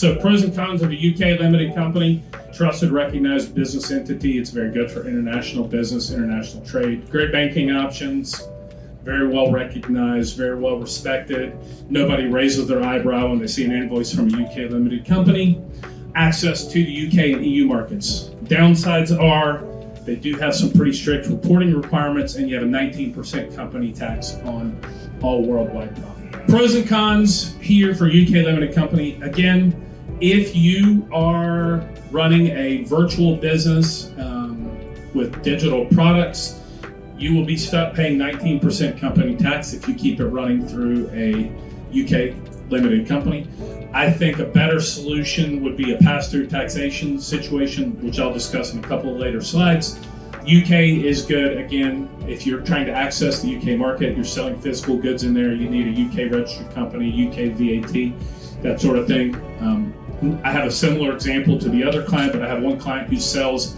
So pros and cons of a UK limited company: trusted, recognized business entity. It's very good for international business, international trade. Great banking options, very well recognized, very well respected. Nobody raises their eyebrow when they see an invoice from a UK limited company. Access to the UK and EU markets. Downsides are they do have some pretty strict reporting requirements, and you have a 19% company tax on all worldwide profit. Pros and cons here for UK limited company. Again, if you are running a virtual business with digital products, you will be stuck paying 19% company tax if you keep it running through a UK limited company. I think a better solution would be a pass-through taxation situation, which I'll discuss in a couple of later slides. UK is good. Again, if you're trying to access the UK market, you're selling physical goods in there, you need a UK registered company, UK VAT, that sort of thing. I have a similar example to the other client, but I have one client who sells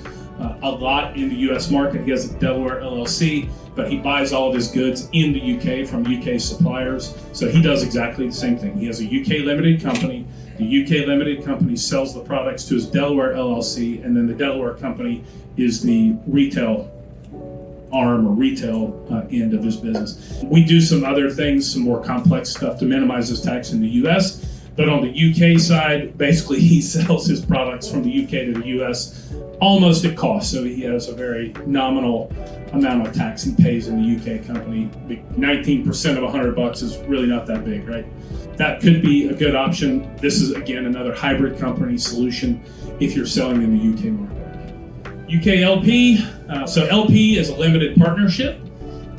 a lot in the US market. He has a Delaware LLC, but he buys all of his goods in the UK from UK suppliers. So he does exactly the same thing. He has a UK limited company. The UK limited company sells the products to his Delaware LLC, and then the Delaware company is the retail arm or retail end of his business. We do some other things, some more complex stuff to minimize his tax in the US. But on the UK side, basically he sells his products from the UK to the US almost at cost. So he has a very nominal amount of tax he pays in the UK company. 19% of $100 is really not that big, right? That could be a good option. This is, again, another hybrid company solution if you're selling in the UK market. UK LP, so LP is a limited partnership.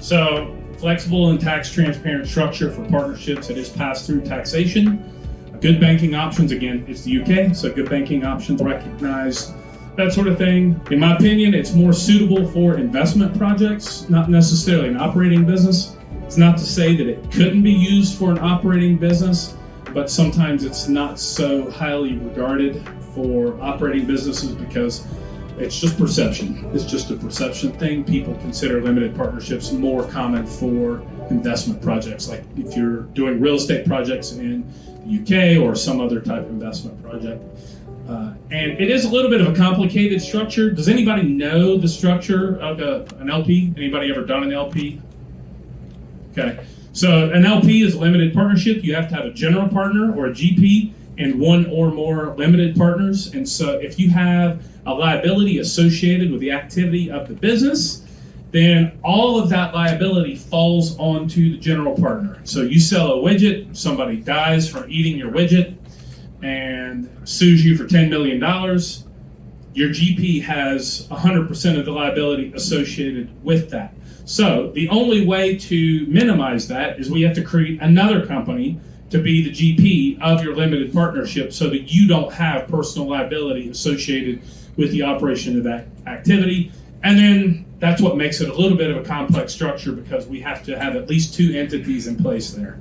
So flexible and tax transparent structure for partnerships. It is pass-through taxation. Good banking options, again, it's the UK, so good banking options recognized, that sort of thing. In my opinion, it's more suitable for investment projects, not necessarily an operating business. It's not to say that it couldn't be used for an operating business, but sometimes it's not so highly regarded for operating businesses because it's just perception. It's just a perception thing. People consider limited partnerships more common for investment projects, like if you're doing real estate projects in the UK or some other type of investment project. And it is a little bit of a complicated structure. Does anybody know the structure of an LP? Anybody ever done an LP? Okay, so an LP is a limited partnership. You have to have a general partner or a GP and one or more limited partners. And so if you have a liability associated with the activity of the business, then all of that liability falls onto the general partner. So you sell a widget, somebody dies from eating your widget and sues you for $10 million. Your GP has 100% of the liability associated with that. So the only way to minimize that is we have to create another company to be the GP of your limited partnership so that you don't have personal liability associated with the operation of that activity. And then that's what makes it a little bit of a complex structure because we have to have at least two entities in place there.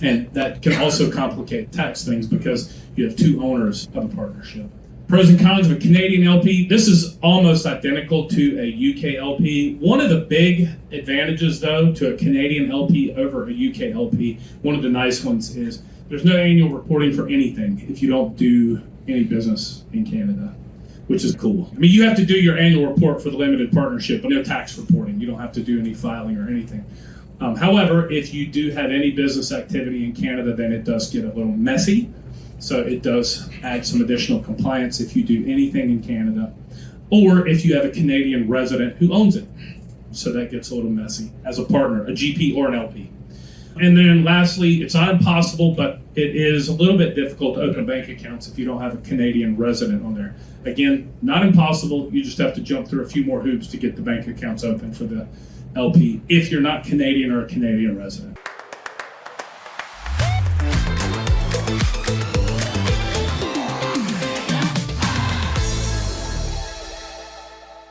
And that can also complicate tax things because you have two owners of a partnership. Pros and cons of a Canadian LP. This is almost identical to a UK LP. One of the big advantages, though, to a Canadian LP over a UK LP, one of the nice ones is there's no annual reporting for anything if you don't do any business in Canada, which is cool. I mean, you have to do your annual report for the limited partnership, but no tax reporting. You don't have to do any filing or anything. However, if you do have any business activity in Canada, then it does get a little messy. So it does add some additional compliance if you do anything in Canada, or if you have a Canadian resident who owns it. So that gets a little messy as a partner, a GP or an LP. And then lastly, it's not impossible, but it is a little bit difficult to open bank accounts if you don't have a Canadian resident on there. Again, not impossible. You just have to jump through a few more hoops to get the bank accounts open for the LP if you're not Canadian or a Canadian resident.